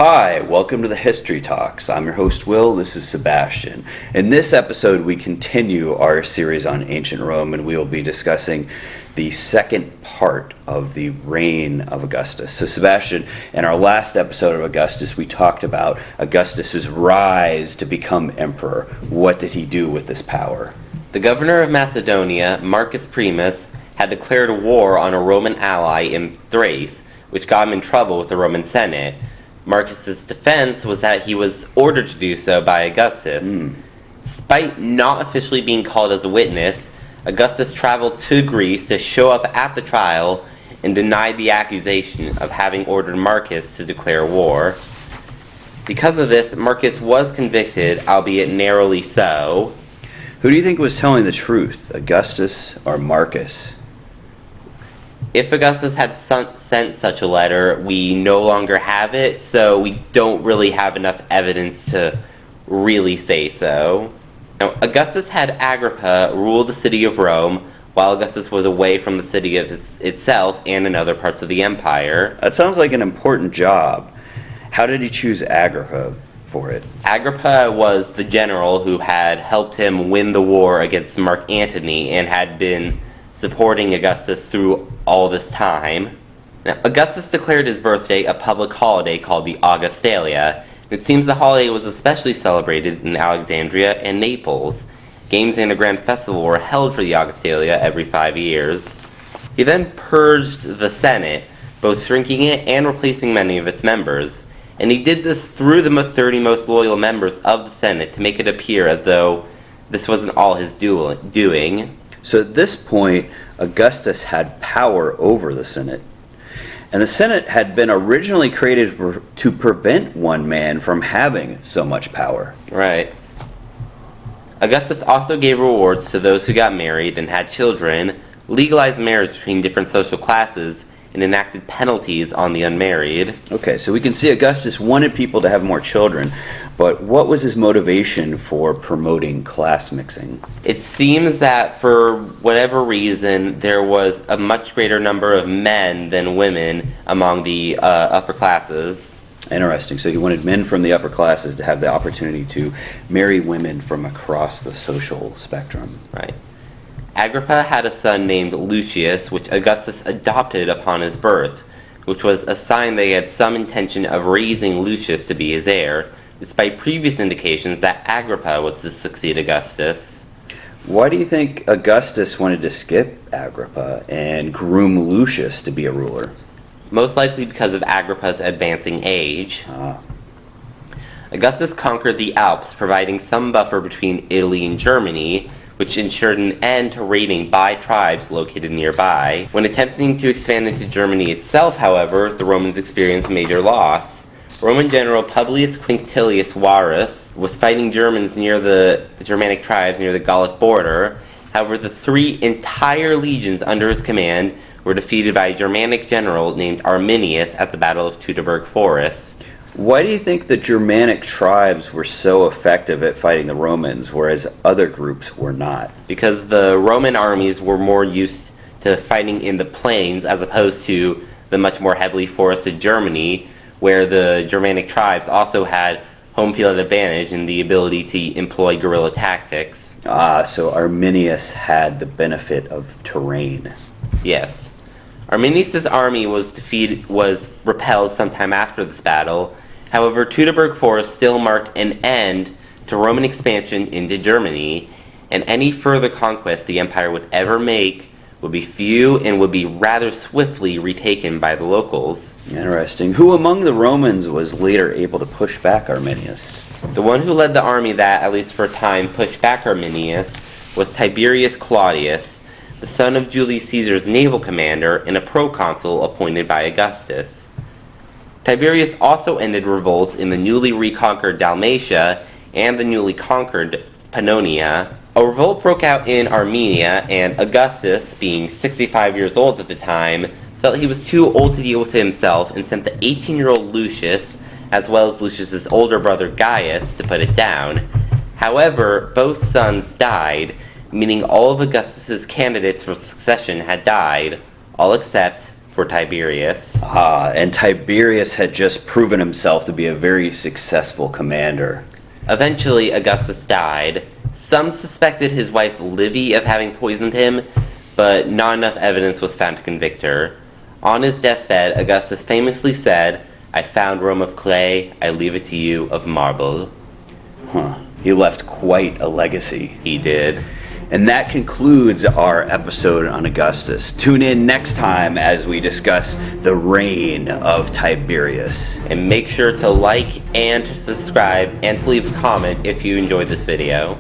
Hi, welcome to the History Talks. I'm your host, Will. This is Sebastian. In this episode, we continue our series on ancient Rome, and we will be discussing the second part of the reign of Augustus. So, Sebastian, in our last episode of Augustus, we talked about Augustus's rise to become emperor. What did he do with this power? The governor of Macedonia, Marcus Primus, had declared war on a Roman ally in Thrace, which got him in trouble with the Roman Senate. Marcus's defense was that he was ordered to do so by Augustus. Despite not officially being called as a witness, Augustus traveled to Greece to show up at the trial and denied the accusation of having ordered Marcus to declare war. Because of this, Marcus was convicted, albeit narrowly so. Who do you think was telling the truth, Augustus or Marcus? If Augustus had sent such a letter, we no longer have it, so we don't really have enough evidence to really say so. Now, Augustus had Agrippa rule the city of Rome, while Augustus was away from the city of itself and in other parts of the empire. That sounds like an important job. How did he choose Agrippa for it? Agrippa was the general who had helped him win the war against Mark Antony and had been supporting Augustus through all this time. Now, Augustus declared his birthday a public holiday called the Augustalia. It seems the holiday was especially celebrated in Alexandria and Naples. Games and a grand festival were held for the Augustalia every 5 years. He then purged the Senate, both shrinking it and replacing many of its members. And he did this through the 30 most loyal members of the Senate to make it appear as though this wasn't all his doing. So at this point, Augustus had power over the Senate. And the Senate had been originally created to prevent one man from having so much power. Right. Augustus also gave rewards to those who got married and had children, legalized marriage between different social classes, and enacted penalties on the unmarried. Okay, so we can see Augustus wanted people to have more children, but what was his motivation for promoting class mixing? It seems that for whatever reason, there was a much greater number of men than women among the upper classes. Interesting. So he wanted men from the upper classes to have the opportunity to marry women from across the social spectrum. Right. Agrippa had a son named Lucius, which Augustus adopted upon his birth, which was a sign that he had some intention of raising Lucius to be his heir, despite previous indications that Agrippa was to succeed Augustus. Why do you think Augustus wanted to skip Agrippa and groom Lucius to be a ruler? Most likely because of Agrippa's advancing age. Augustus conquered the Alps, providing some buffer between Italy and Germany, which ensured an end to raiding by tribes located nearby. When attempting to expand into Germany itself, however, the Romans experienced major loss. Roman general Publius Quinctilius Varus was fighting Germans near the Germanic tribes near the Gallic border. However, the 3 entire legions under his command were defeated by a Germanic general named Arminius at the Battle of Teutoberg Forest. Why do you think the Germanic tribes were so effective at fighting the Romans, whereas other groups were not? Because the Roman armies were more used to fighting in the plains as opposed to the much more heavily forested Germany, where the Germanic tribes also had home field advantage in the ability to employ guerrilla tactics. So Arminius had the benefit of terrain. Yes. Arminius' army was repelled sometime after this battle. However, Teutoberg Forest still marked an end to Roman expansion into Germany, and any further conquest the empire would ever make would be few and would be rather swiftly retaken by the locals. Interesting. Who among the Romans was later able to push back Arminius? The one who led the army that, at least for a time, pushed back Arminius was Tiberius Claudius, the son of Julius Caesar's naval commander and a proconsul appointed by Augustus. Tiberius also ended revolts in the newly reconquered Dalmatia and the newly conquered Pannonia. A revolt broke out in Armenia, and Augustus, being 65 years old at the time, felt he was too old to deal with it himself and sent the 18-year-old Lucius, as well as Lucius's older brother Gaius, to put it down. However, both sons died, meaning all of Augustus's candidates for succession had died, all except for Tiberius. And Tiberius had just proven himself to be a very successful commander. Eventually, Augustus died. Some suspected his wife Livy of having poisoned him, but not enough evidence was found to convict her. On his deathbed, Augustus famously said, "I found Rome of clay, I leave it to you of marble." He left quite a legacy. He did. And that concludes our episode on Augustus. Tune in next time as we discuss the reign of Tiberius. And make sure to like and to subscribe and to leave a comment if you enjoyed this video.